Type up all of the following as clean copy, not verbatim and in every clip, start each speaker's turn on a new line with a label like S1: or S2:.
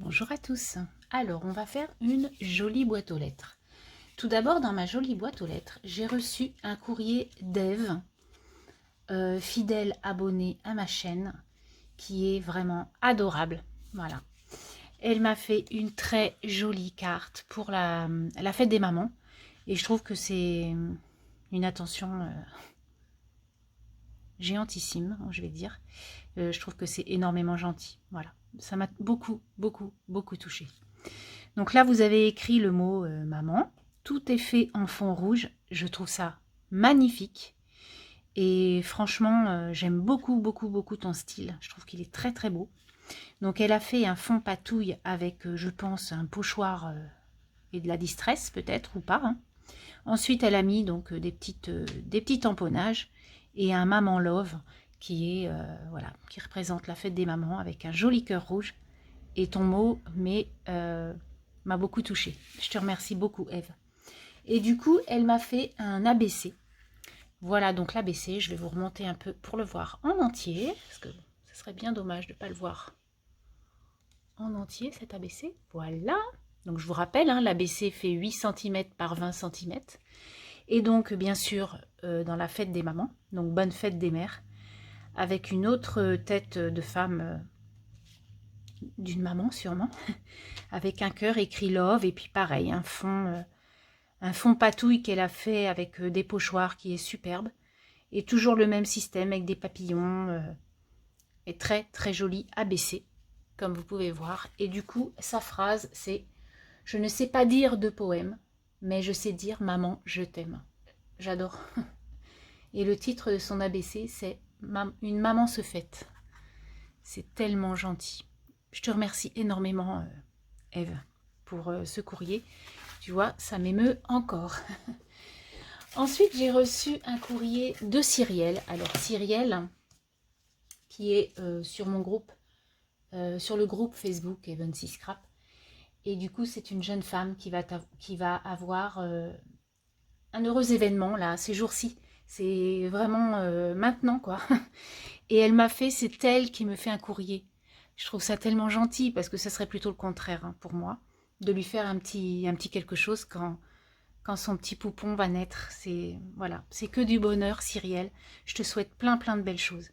S1: Bonjour à tous. Alors, on va faire une jolie boîte aux lettres. Tout d'abord, dans ma jolie boîte aux lettres, j'ai reçu un courrier d'Ève, fidèle abonnée à ma chaîne, qui est vraiment adorable. Voilà. Elle m'a fait une très jolie carte pour la fête des mamans. Et je trouve que c'est une attention géantissime, je vais dire. Je trouve que c'est énormément gentil. Voilà. Ça m'a beaucoup, beaucoup, beaucoup touchée. Donc là, vous avez écrit le mot maman. Tout est fait en fond rouge. Je trouve ça magnifique. Et franchement, j'aime beaucoup, beaucoup, beaucoup ton style. Je trouve qu'il est très, très beau. Donc elle a fait un fond patouille avec, je pense, un pochoir et de la distress peut-être, ou pas. Hein. Ensuite, elle a mis donc des petits tamponnages et un maman love qui est voilà, qui représente la fête des mamans avec un joli cœur rouge. Et ton mot m'a beaucoup touchée. Je te remercie beaucoup, Eve. Et du coup, elle m'a fait un ABC. Voilà donc l'ABC. Je vais vous remonter un peu pour le voir en entier, parce que ce serait bien dommage de ne pas le voir en entier, cet ABC. Voilà. Donc je vous rappelle, hein, l'ABC fait 8 cm par 20 cm. Et donc, bien sûr, dans la fête des mamans, donc bonne fête des mères, avec une autre tête de femme, d'une maman sûrement, avec un cœur écrit love, et puis pareil, un fond patouille qu'elle a fait avec des pochoirs qui est superbe, et toujours le même système avec des papillons, et très très joli ABC, comme vous pouvez voir. Et du coup, sa phrase, c'est « Je ne sais pas dire de poème, mais je sais dire maman, je t'aime ». J'adore. Et le titre de son ABC, c'est « Une maman se fête ». C'est tellement gentil. Je te remercie énormément, Eve, pour ce courrier. Tu vois, ça m'émeut encore. Ensuite, j'ai reçu un courrier de Cyrielle. Alors, Cyrielle, qui est sur mon groupe, sur le groupe Facebook Evency Scrap. Et du coup, c'est une jeune femme qui va avoir un heureux événement, là, ces jours-ci. C'est vraiment maintenant, quoi. Et elle m'a fait, c'est elle qui me fait un courrier. Je trouve ça tellement gentil, parce que ça serait plutôt le contraire hein, pour moi, de lui faire un petit quelque chose quand son petit poupon va naître. C'est voilà, c'est que du bonheur, Cyrielle. Je te souhaite plein plein de belles choses.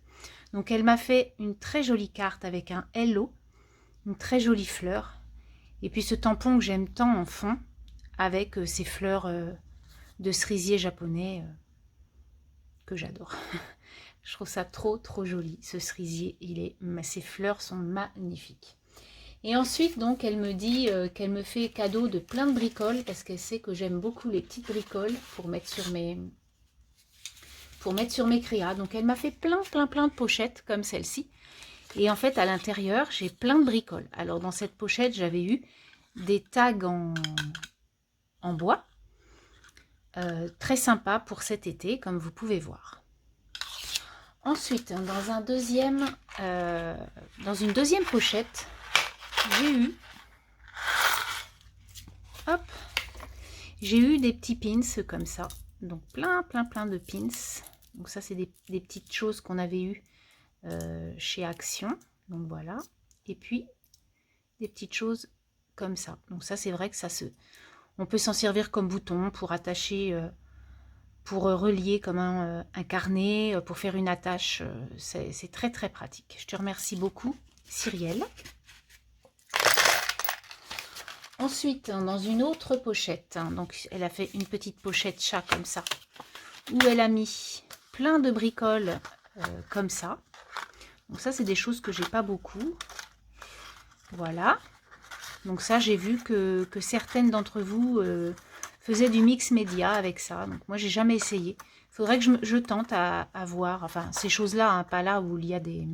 S1: Donc elle m'a fait une très jolie carte avec un hello, une très jolie fleur, et puis ce tampon que j'aime tant en fond, avec ces fleurs de cerisier japonais que j'adore. Je trouve ça trop trop joli, ce cerisier, ces fleurs sont magnifiques. Et ensuite, donc, elle me dit qu'elle me fait cadeau de plein de bricoles, parce qu'elle sait que j'aime beaucoup les petites bricoles pour mettre sur mes créas. Donc, elle m'a fait plein de pochettes, comme celle-ci. Et en fait, à l'intérieur, j'ai plein de bricoles. Alors, dans cette pochette, j'avais eu des tags en bois, très sympa pour cet été, comme vous pouvez voir. Ensuite, dans une deuxième pochette, j'ai eu des petits pins comme ça. Donc plein de pins. Donc ça, c'est des petites choses qu'on avait eues chez Action. Donc voilà. Et puis, des petites choses comme ça. Donc ça, c'est vrai que on peut s'en servir comme bouton pour attacher... pour relier comme un carnet, pour faire une attache. C'est très très pratique. Je te remercie beaucoup, Cyrielle. Ensuite, dans une autre pochette, hein, donc elle a fait une petite pochette chat comme ça, où elle a mis plein de bricoles comme ça. Donc ça, c'est des choses que j'ai pas beaucoup. Voilà. Donc ça, j'ai vu que certaines d'entre vous... faisait du mix média avec ça. Donc moi, j'ai jamais essayé. Il faudrait que je tente à voir, enfin, ces choses-là, hein, pas là où il y a des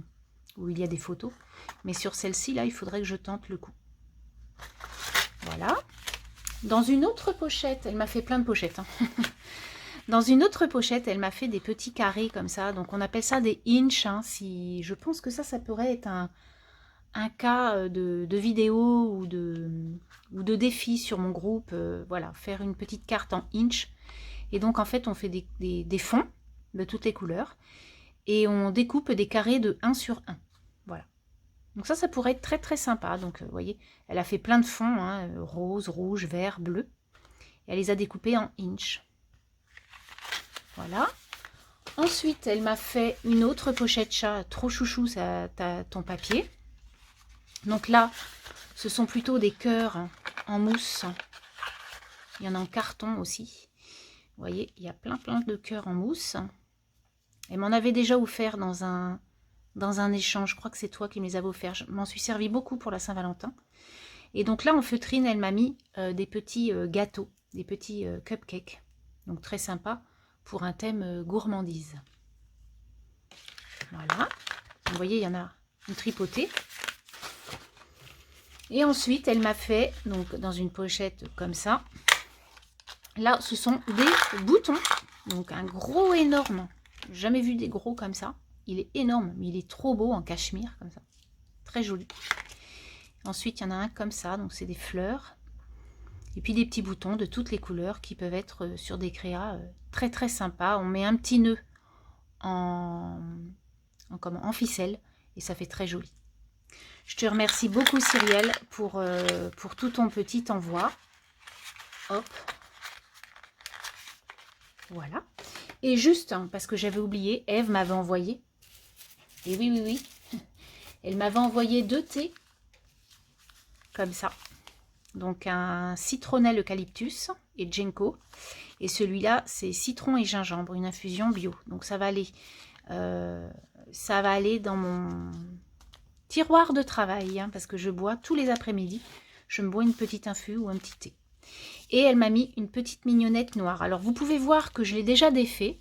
S1: photos, mais sur celle-ci, là, il faudrait que je tente le coup. Voilà. Dans une autre pochette, elle m'a fait plein de pochettes. Hein. Dans une autre pochette, elle m'a fait des petits carrés comme ça. Donc, on appelle ça des inches. Hein, je pense que ça pourrait être un cas de vidéo ou de défi sur mon groupe, voilà, faire une petite carte en inch. Et donc, en fait, on fait des fonds de toutes les couleurs et on découpe des carrés de 1 sur 1. Voilà. Donc ça pourrait être très très sympa. Donc vous voyez, elle a fait plein de fonds, hein, rose, rouge, vert, bleu. Et elle les a découpés en inch. Voilà. Ensuite, elle m'a fait une autre pochette chat, trop chouchou, ça, ton papier. Donc là, ce sont plutôt des cœurs en mousse. Il y en a en carton aussi. Vous voyez, il y a plein de cœurs en mousse. Elle m'en avait déjà offert dans un échange. Je crois que c'est toi qui me les avais offerts. Je m'en suis servi beaucoup pour la Saint-Valentin. Et donc là, en feutrine, elle m'a mis des petits gâteaux, des petits cupcakes. Donc très sympa pour un thème gourmandise. Voilà. Vous voyez, il y en a une tripotée. Et ensuite, elle m'a fait, donc dans une pochette comme ça, là, ce sont des boutons. Donc un gros énorme. J'ai jamais vu des gros comme ça. Il est énorme, mais il est trop beau en cachemire, comme ça. Très joli. Ensuite, il y en a un comme ça, donc c'est des fleurs. Et puis des petits boutons de toutes les couleurs qui peuvent être sur des créas très très sympas. On met un petit nœud en ficelle et ça fait très joli. Je te remercie beaucoup Cyrielle pour tout ton petit envoi. Hop. Voilà. Et juste, hein, parce que j'avais oublié, Eve m'avait envoyé. Et oui. Elle m'avait envoyé 2 thés. Comme ça. Donc un citronnelle eucalyptus et ginkgo. Et celui-là, c'est citron et gingembre, une infusion bio. Donc ça va aller dans mon tiroir de travail, hein, parce que je bois tous les après-midi. Je me bois une petite infu ou un petit thé. Et elle m'a mis une petite mignonnette noire. Alors vous pouvez voir que je l'ai déjà défait.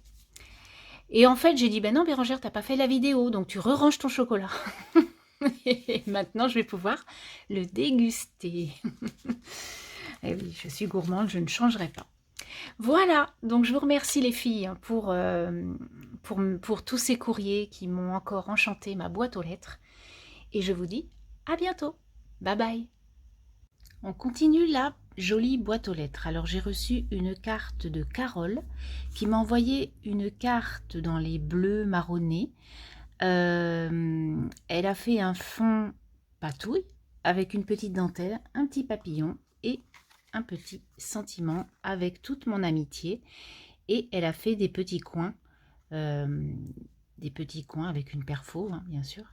S1: Et en fait, j'ai dit, ben non Bérangère, t'as pas fait la vidéo, donc tu re-ranges ton chocolat. Et maintenant, je vais pouvoir le déguster. Et oui, je suis gourmande, je ne changerai pas. Voilà, donc je vous remercie les filles pour tous ces courriers qui m'ont encore enchanté ma boîte aux lettres. Et je vous dis à bientôt. Bye bye. On continue la jolie boîte aux lettres. Alors j'ai reçu une carte de Carole qui m'a envoyé une carte dans les bleus marronnés. Elle a fait un fond patouille avec une petite dentelle, un petit papillon et un petit sentiment avec toute mon amitié. Et elle a fait des petits coins avec une perfo, hein, bien sûr.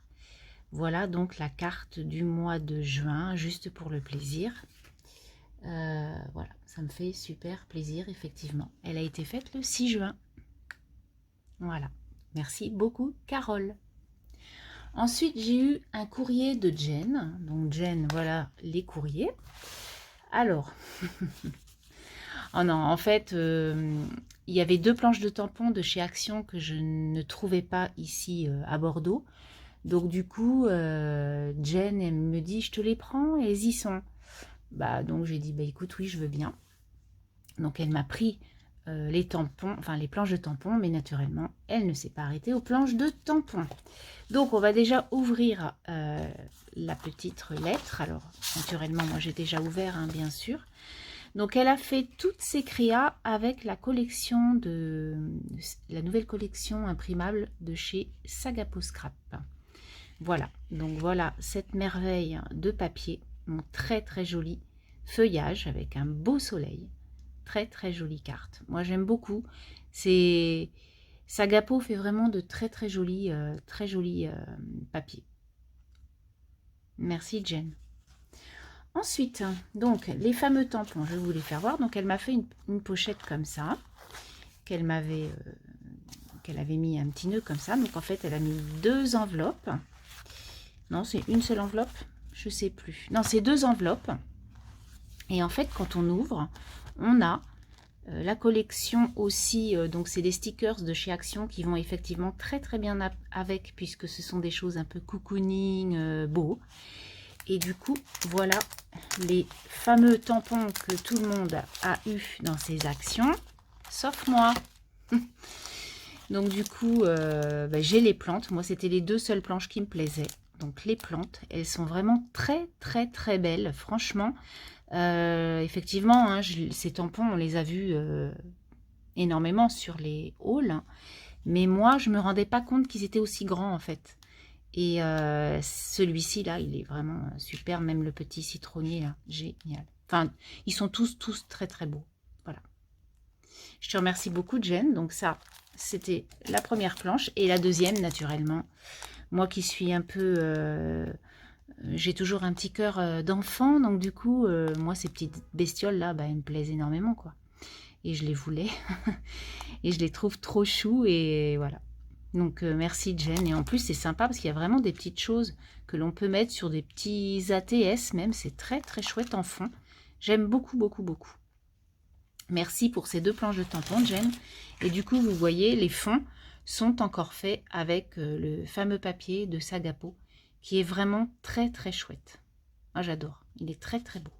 S1: Voilà donc la carte du mois de juin, juste pour le plaisir. Voilà, ça me fait super plaisir, effectivement. Elle a été faite le 6 juin. Voilà. Merci beaucoup, Carole. Ensuite, j'ai eu un courrier de Jen. Donc, Jen, voilà les courriers. Alors, oh non, en fait, il y avait 2 planches de tampons de chez Action que je ne trouvais pas ici à Bordeaux. Donc, du coup, Jen, elle me dit, je te les prends, elles y sont. Bah, donc, j'ai dit, bah, écoute, oui, je veux bien. Donc, elle m'a pris les tampons, enfin les planches de tampons, mais naturellement, elle ne s'est pas arrêtée aux planches de tampons. Donc, on va déjà ouvrir la petite lettre. Alors, naturellement, moi, j'ai déjà ouvert, hein, bien sûr. Donc, elle a fait toutes ses créas avec la collection la nouvelle collection imprimable de chez Sagapo Scrap. Voilà, donc voilà cette merveille de papier, donc très très joli feuillage avec un beau soleil. Très très jolie carte. Moi j'aime beaucoup. Sagapo fait vraiment de très jolis papiers. Merci Jen. Ensuite, donc les fameux tampons, je vais vous les faire voir. Donc elle m'a fait une pochette comme ça, qu'elle avait mis un petit nœud comme ça. Donc en fait elle a mis 2 enveloppes. Non, c'est une seule enveloppe, je sais plus. Non, c'est 2 enveloppes. Et en fait, quand on ouvre, on a la collection aussi, donc c'est des stickers de chez Action qui vont effectivement très bien avec, puisque ce sont des choses un peu cocooning, beau. Et du coup, voilà les fameux tampons que tout le monde a eu dans ses actions, sauf moi. Donc du coup, j'ai les plantes. Moi, c'était les 2 seules planches qui me plaisaient. Donc les plantes, elles sont vraiment très belles, franchement. Effectivement, hein, ces tampons, on les a vus énormément sur les hauls, hein, mais moi, je me rendais pas compte qu'ils étaient aussi grands en fait. Et celui-ci là, il est vraiment super, même le petit citronnier là, génial. Enfin, ils sont tous très très beaux. Voilà. Je te remercie beaucoup Jen. Donc ça, c'était la première planche. Et la deuxième, naturellement, moi qui suis un peu... j'ai toujours un petit cœur d'enfant, donc du coup, moi ces petites bestioles là, bah, elles me plaisent énormément quoi. Et je les voulais. Et je les trouve trop choux et voilà. Donc merci Jen. Et en plus c'est sympa parce qu'il y a vraiment des petites choses que l'on peut mettre sur des petits ATS même. C'est très très chouette en fond. J'aime beaucoup beaucoup beaucoup. Merci pour ces 2 planches de tampons Jen. Et du coup vous voyez les fonds sont encore faits avec le fameux papier de Sagapo qui est vraiment très très chouette. Moi j'adore. Il est très très beau.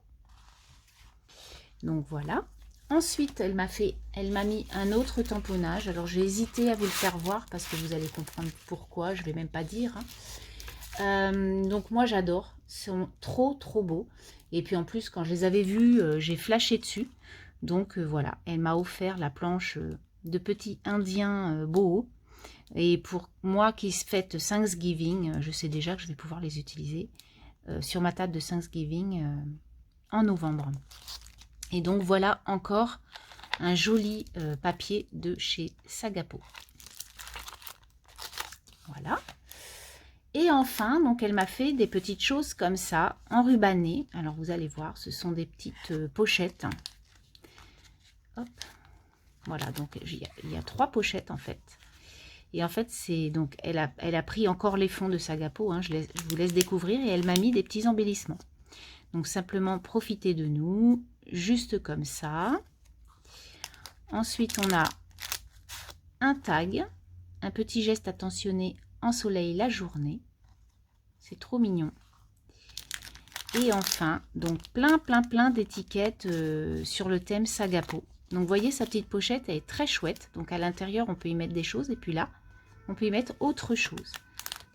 S1: Donc voilà. Ensuite, elle m'a mis un autre tamponnage. Alors, j'ai hésité à vous le faire voir parce que vous allez comprendre pourquoi. Je ne vais même pas dire. Donc, moi, j'adore. Ils sont trop, trop beaux. Et puis, en plus, quand je les avais vus, j'ai flashé dessus. Donc, voilà. Elle m'a offert la planche de petits indiens boho. Et pour moi qui fête Thanksgiving, je sais déjà que je vais pouvoir les utiliser sur ma table de Thanksgiving en novembre. Et donc voilà encore un joli papier de chez Sagapo. Voilà. Et enfin, donc elle m'a fait des petites choses comme ça, enrubannées. Alors vous allez voir, ce sont des petites pochettes. Hop. Voilà, donc il y a 3 pochettes en fait. Et en fait, c'est donc elle a pris encore les fonds de Sagapo. Hein, je vous laisse découvrir. Et elle m'a mis des petits embellissements. Donc simplement profitez de nous. Juste comme ça. Ensuite, on a un tag, un petit geste attentionné, ensoleille la journée. C'est trop mignon. Et enfin, donc plein d'étiquettes sur le thème Sagapo. Donc, vous voyez, sa petite pochette, elle est très chouette. Donc, à l'intérieur, on peut y mettre des choses. Et puis là, on peut y mettre autre chose.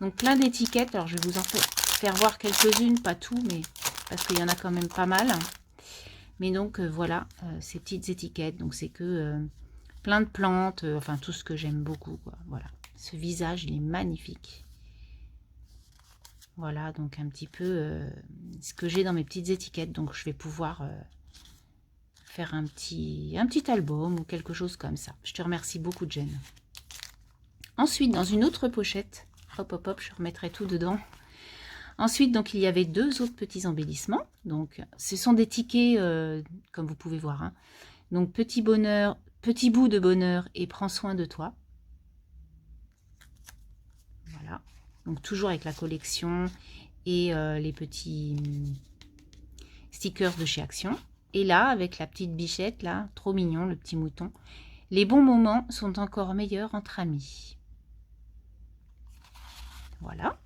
S1: Donc, plein d'étiquettes. Alors, je vais vous en faire voir quelques-unes, pas tout, mais parce qu'il y en a quand même pas mal. Mais donc voilà, ces petites étiquettes. Donc c'est que plein de plantes, enfin tout ce que j'aime beaucoup, quoi. Voilà, ce visage, il est magnifique. Voilà, donc un petit peu ce que j'ai dans mes petites étiquettes. Donc je vais pouvoir faire un petit album ou quelque chose comme ça. Je te remercie beaucoup Jen. Ensuite, dans une autre pochette, hop hop hop, je remettrai tout dedans. Ensuite, donc, il y avait 2 autres petits embellissements. Donc, ce sont des tickets, comme vous pouvez voir. Hein. Donc, petit bonheur, petit bout de bonheur et prends soin de toi. Voilà. Donc, toujours avec la collection et les petits stickers de chez Action. Et là, avec la petite bichette, là, trop mignon, le petit mouton. Les bons moments sont encore meilleurs entre amis. Voilà.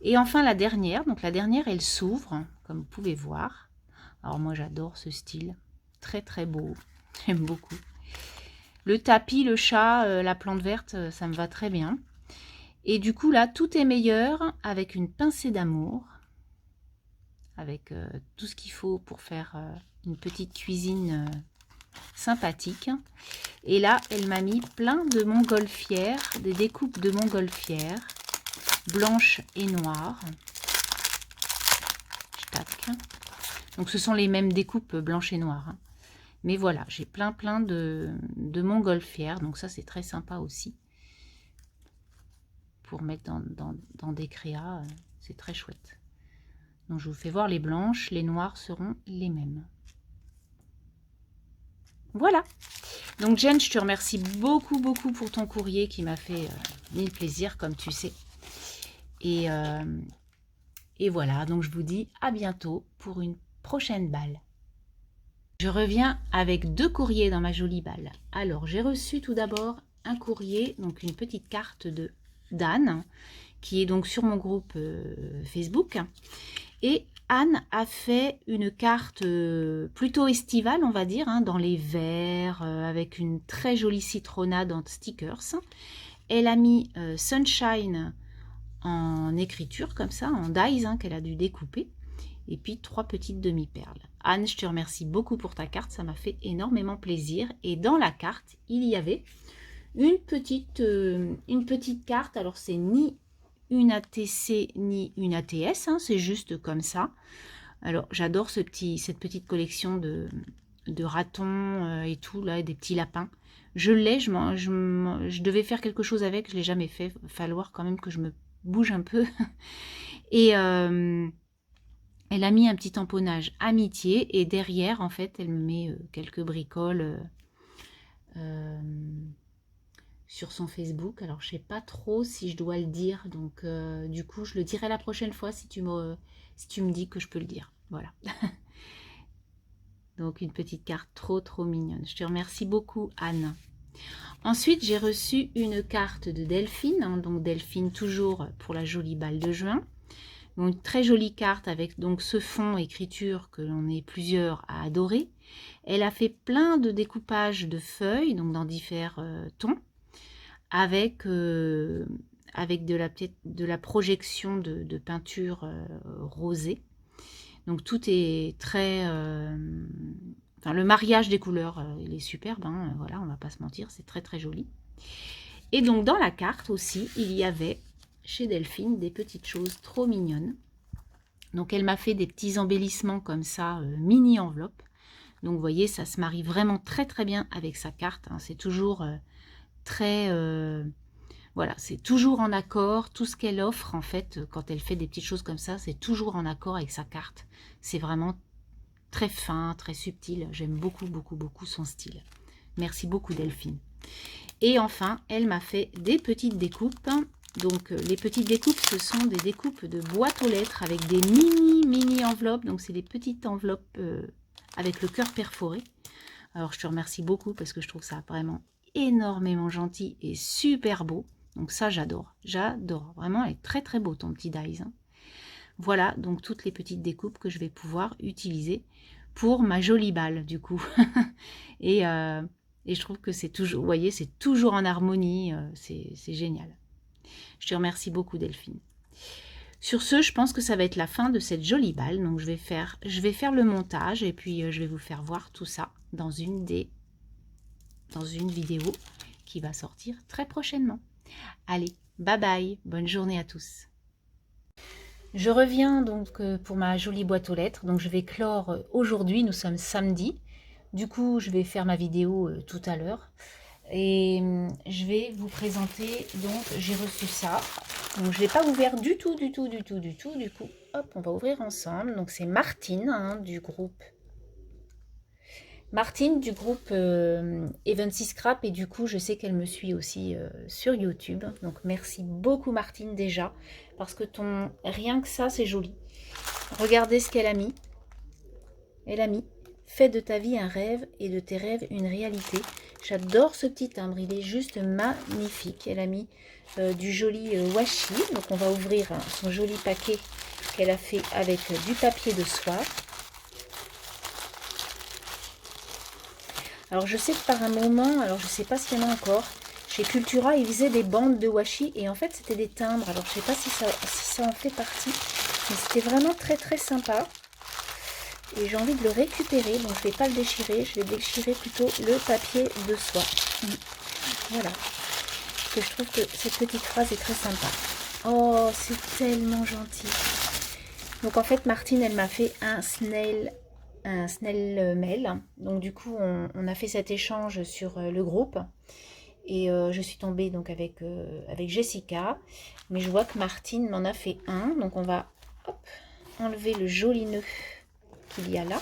S1: Et enfin la dernière, donc la dernière elle s'ouvre, comme vous pouvez voir. Alors moi j'adore ce style, très très beau, j'aime beaucoup. Le tapis, le chat, la plante verte, ça me va très bien. Et du coup là, tout est meilleur avec une pincée d'amour, avec tout ce qu'il faut pour faire une petite cuisine sympathique. Et là, elle m'a mis plein de montgolfières, des découpes de montgolfières. Blanche et noire. Donc ce sont les mêmes découpes blanche et noire. Hein. Mais voilà, j'ai plein de montgolfières. Donc ça c'est très sympa aussi. Pour mettre dans des créas, c'est très chouette. Donc je vous fais voir les blanches, les noires seront les mêmes. Voilà. Donc Jen, je te remercie beaucoup pour ton courrier qui m'a fait mille plaisirs comme tu sais. Et voilà, donc je vous dis à bientôt pour une prochaine balle. Je reviens avec 2 courriers dans ma jolie balle. Alors, j'ai reçu tout d'abord un courrier, donc une petite carte de d'Anne, qui est donc sur mon groupe Facebook. Et Anne a fait une carte plutôt estivale, on va dire, hein, dans les verts, avec une très jolie citronnade en stickers. Elle a mis Sunshine en écriture comme ça, en dies hein, qu'elle a dû découper, et puis 3 petites demi-perles. Anne, je te remercie beaucoup pour ta carte, ça m'a fait énormément plaisir. Et dans la carte, il y avait une petite carte, alors c'est ni une ATC ni une ATS, hein, c'est juste comme ça. Alors j'adore cette petite collection de ratons et tout, là, et des petits lapins. Je l'ai, je devais faire quelque chose avec, je ne l'ai jamais fait. Il va falloir quand même que je me bouge un peu. Et elle a mis un petit tamponnage amitié, et derrière, en fait, elle me met quelques bricoles sur son Facebook. Alors, je ne sais pas trop si je dois le dire, donc du coup, je le dirai la prochaine fois si tu me dis que je peux le dire. Voilà. Donc, une petite carte trop mignonne. Je te remercie beaucoup, Anne. Ensuite, j'ai reçu une carte de Delphine. Hein, donc, Delphine, toujours pour la jolie balle de juin. Donc, une très jolie carte avec donc ce fond écriture que l'on est plusieurs à adorer. Elle a fait plein de découpages de feuilles, donc dans différents tons, avec de la projection de peinture rosée. Donc tout est très... enfin, le mariage des couleurs, il est superbe, hein, voilà, on va pas se mentir, c'est très joli. Et donc dans la carte aussi, il y avait chez Delphine des petites choses trop mignonnes. Donc elle m'a fait des petits embellissements comme ça, mini enveloppe. Donc vous voyez, ça se marie vraiment très bien avec sa carte, hein. C'est toujours voilà, c'est toujours en accord. Tout ce qu'elle offre, en fait, quand elle fait des petites choses comme ça, c'est toujours en accord avec sa carte. C'est vraiment très fin, très subtil. J'aime beaucoup son style. Merci beaucoup, Delphine. Et enfin, elle m'a fait des petites découpes. Donc, les petites découpes, ce sont des découpes de boîtes aux lettres avec des mini enveloppes. Donc, c'est des petites enveloppes avec le cœur perforé. Alors, je te remercie beaucoup parce que je trouve ça vraiment énormément gentil et super beau. Donc ça, j'adore. J'adore. Vraiment, elle est très beau, ton petit dies. Hein. Voilà, donc toutes les petites découpes que je vais pouvoir utiliser pour ma jolie balle, du coup. et je trouve que c'est toujours, vous voyez, c'est toujours en harmonie. C'est génial. Je te remercie beaucoup, Delphine. Sur ce, je pense que ça va être la fin de cette jolie balle. Donc, je vais faire le montage et puis je vais vous faire voir tout ça dans une vidéo qui va sortir très prochainement. Allez, bye bye, bonne journée à tous. Je reviens donc pour ma jolie boîte aux lettres. Donc, je vais clore aujourd'hui, nous sommes samedi. Du coup, je vais faire ma vidéo tout à l'heure. Et je vais vous présenter, donc j'ai reçu ça. Donc je ne l'ai pas ouvert du tout. Du coup, hop, on va ouvrir ensemble. Donc c'est Martine, hein, du groupe. Martine du groupe Evency Scrap, et du coup je sais qu'elle me suit aussi sur YouTube. Donc merci beaucoup Martine déjà, parce que rien que ça c'est joli. Regardez ce qu'elle a mis. Elle a mis « Fais de ta vie un rêve et de tes rêves une réalité ». J'adore ce petit timbre, il est juste magnifique. Elle a mis du joli washi. Donc on va ouvrir son joli paquet qu'elle a fait avec du papier de soie. Alors je sais que par un moment, alors je sais pas s'il y en a encore, chez Cultura ils faisaient des bandes de washi et en fait c'était des timbres. Alors je sais pas si ça en fait partie, mais c'était vraiment très sympa. Et j'ai envie de le récupérer, donc je ne vais pas le déchirer, je vais déchirer plutôt le papier de soie. Voilà, parce que je trouve que cette petite phrase est très sympa. Oh, c'est tellement gentil. Donc en fait, Martine, elle m'a fait un snail mail. Donc du coup, on a fait cet échange sur le groupe. Et je suis tombée donc avec Jessica. Mais je vois que Martine m'en a fait un. Donc on va enlever le joli nœud qu'il y a là.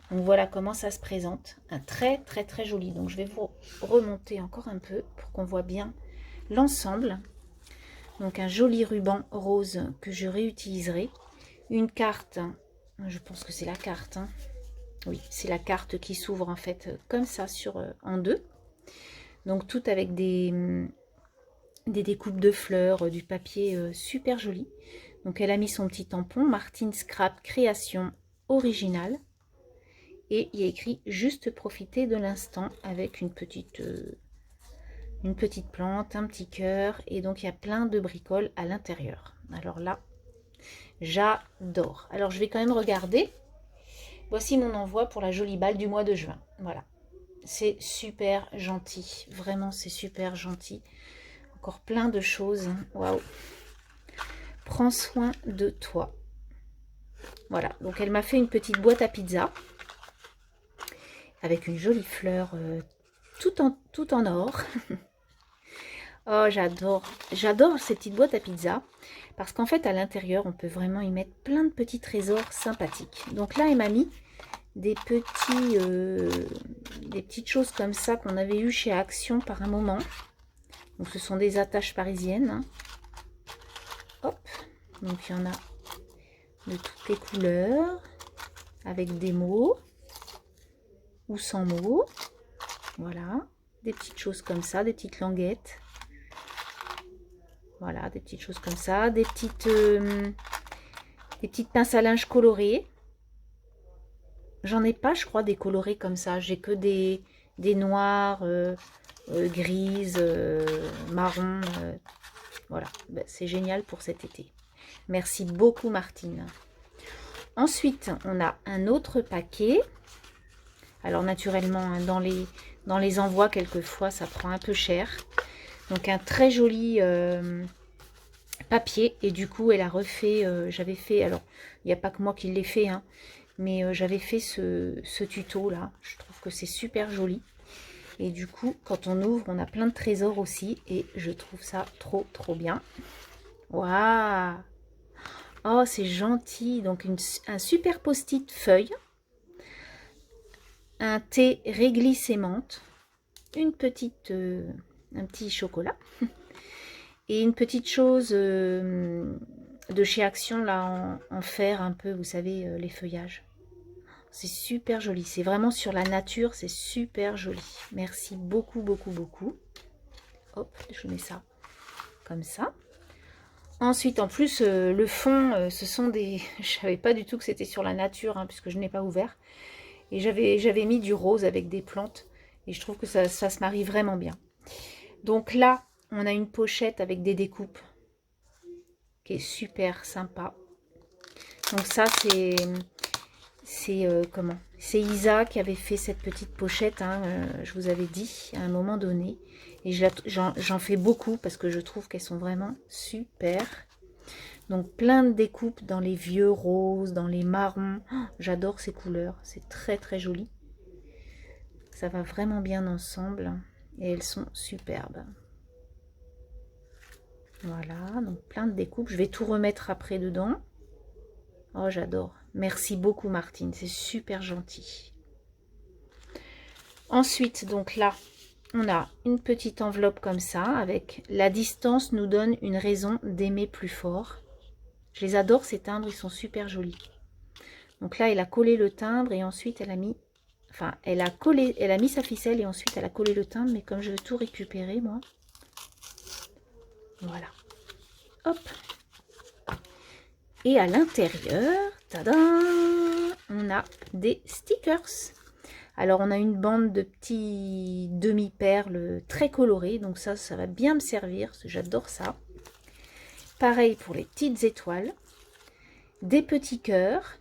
S1: Donc voilà comment ça se présente. Un très joli. Donc je vais vous remonter encore un peu pour qu'on voit bien l'ensemble. Donc un joli ruban rose que je réutiliserai. Une carte, je pense que c'est la carte. Hein. Oui, c'est la carte qui s'ouvre en fait comme ça en deux. Donc tout avec des découpes de fleurs, du papier super joli. Donc elle a mis son petit tampon, Martine Scrap Création Originale. Et il y a écrit « Juste profiter de l'instant » avec une petite plante, un petit cœur. Et donc il y a plein de bricoles à l'intérieur. Alors là, j'adore. Alors je vais quand même regarder. Voici mon envoi pour la jolie balle du mois de juin. Voilà. C'est super gentil. Vraiment, c'est super gentil. Encore plein de choses. Waouh. prends soin de toi. Voilà, donc elle m'a fait une petite boîte à pizza avec une jolie fleur tout en or. Oh, j'adore ces petites boîtes à pizza parce qu'en fait, à l'intérieur, on peut vraiment y mettre plein de petits trésors sympathiques. Donc là, elle m'a mis des petites choses comme ça qu'on avait eu chez Action par un moment. Donc ce sont des attaches parisiennes. Hein. Hop, donc il y en a de toutes les couleurs, avec des mots ou sans mots. Voilà, des petites choses comme ça, des petites languettes. Voilà, des petites choses comme ça, des petites pinces à linge colorées. J'en ai pas, je crois, des colorés comme ça. J'ai que des noirs, grises, marron. Voilà, ben, c'est génial pour cet été. Merci beaucoup, Martine. Ensuite, on a un autre paquet. Alors, naturellement, hein, dans les envois, quelquefois, ça prend un peu cher. Donc, un très joli papier. Et du coup, elle a refait, j'avais fait, alors, il n'y a pas que moi qui l'ai fait, hein, mais j'avais fait ce tuto-là. Je trouve que c'est super joli. Et du coup, quand on ouvre, on a plein de trésors aussi. Et je trouve ça trop, trop bien. Waouh! Oh, c'est gentil. Donc, un super post-it feuille. Un thé réglisse et menthe. Un petit chocolat. Et une petite chose de chez Action, là, en fer un peu, vous savez, les feuillages. C'est super joli. C'est vraiment sur la nature, c'est super joli. Merci beaucoup, beaucoup, beaucoup. Hop, je mets ça comme ça. Ensuite, en plus, le fond, ce sont des... Je savais pas du tout que c'était sur la nature, hein, puisque je n'ai pas ouvert. Et j'avais mis du rose avec des plantes. Et je trouve que ça se marie vraiment bien. Donc là, on a une pochette avec des découpes qui est super sympa. Donc ça, c'est Isa qui avait fait cette petite pochette, hein, je vous avais dit, à un moment donné. Et j'en fais beaucoup parce que je trouve qu'elles sont vraiment super. Donc plein de découpes dans les vieux roses, dans les marrons. Oh, j'adore ces couleurs, c'est très très joli. Ça va vraiment bien ensemble et elles sont superbes. Voilà, donc plein de découpes. Je vais tout remettre après dedans. Oh, j'adore. Merci beaucoup, Martine. C'est super gentil. Ensuite, donc là, on a une petite enveloppe comme ça avec la distance nous donne une raison d'aimer plus fort. Je les adore, ces timbres. Ils sont super jolis. Donc là, elle a collé le timbre et ensuite, elle a mis... Enfin, elle a mis sa ficelle et ensuite, elle a collé le timbre. Mais comme je veux tout récupérer, moi... Voilà. Hop. Et à l'intérieur, tadam, on a des stickers. Alors, on a une bande de petits demi-perles très colorés. Donc ça va bien me servir. J'adore ça. Pareil pour les petites étoiles. Des petits cœurs.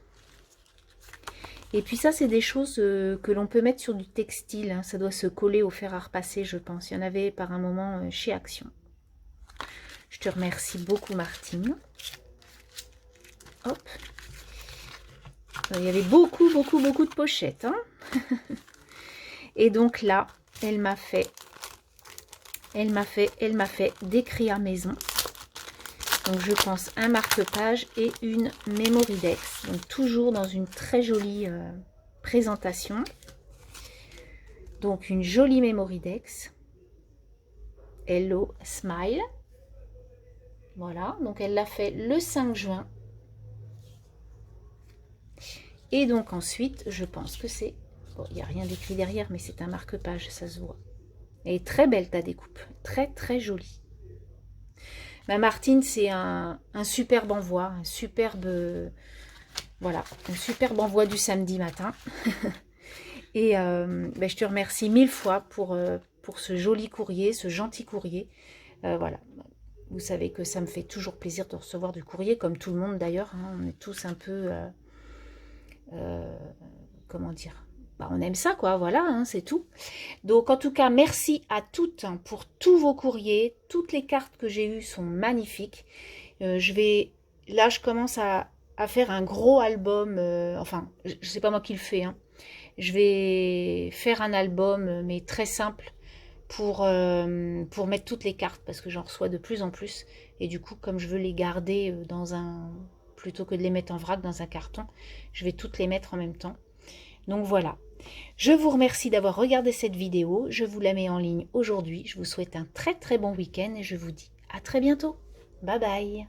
S1: Et puis ça, c'est des choses que l'on peut mettre sur du textile. Hein. Ça doit se coller au fer à repasser, je pense. Il y en avait par un moment chez Action. Je te remercie beaucoup, Martine. Hop. Il y avait beaucoup de pochettes. Hein. Et donc là, elle m'a fait d'écrire maison. Donc je pense un marque-page et une Mémoridex. Donc toujours dans une très jolie présentation. Donc une jolie Mémoridex. Hello Smile. Voilà, donc elle l'a fait le 5 juin. Et donc ensuite, je pense que c'est... Bon, il n'y a rien d'écrit derrière, mais c'est un marque-page, ça se voit. Elle est très belle ta découpe, très très jolie. Ma Martine, c'est un superbe envoi, un superbe envoi du samedi matin. Et ben, je te remercie 1000 fois pour ce joli courrier, ce gentil courrier. Voilà, vous savez que ça me fait toujours plaisir de recevoir du courrier, comme tout le monde d'ailleurs. Hein, on est tous un peu, comment dire, bah, on aime ça quoi, voilà, hein, c'est tout. Donc en tout cas, merci à toutes pour tous vos courriers. Toutes les cartes que j'ai eues sont magnifiques. Je vais là, je commence à faire un gros album. Enfin, sais pas moi qui le fais, hein. Je vais faire un album, mais très simple, pour mettre toutes les cartes, parce que j'en reçois de plus en plus. Et du coup, comme je veux les garder dans un... plutôt que de les mettre en vrac dans un carton, je vais toutes les mettre en même temps. Donc voilà. Je vous remercie d'avoir regardé cette vidéo. Je vous la mets en ligne aujourd'hui. Je vous souhaite un très très bon week-end et je vous dis à très bientôt. Bye bye.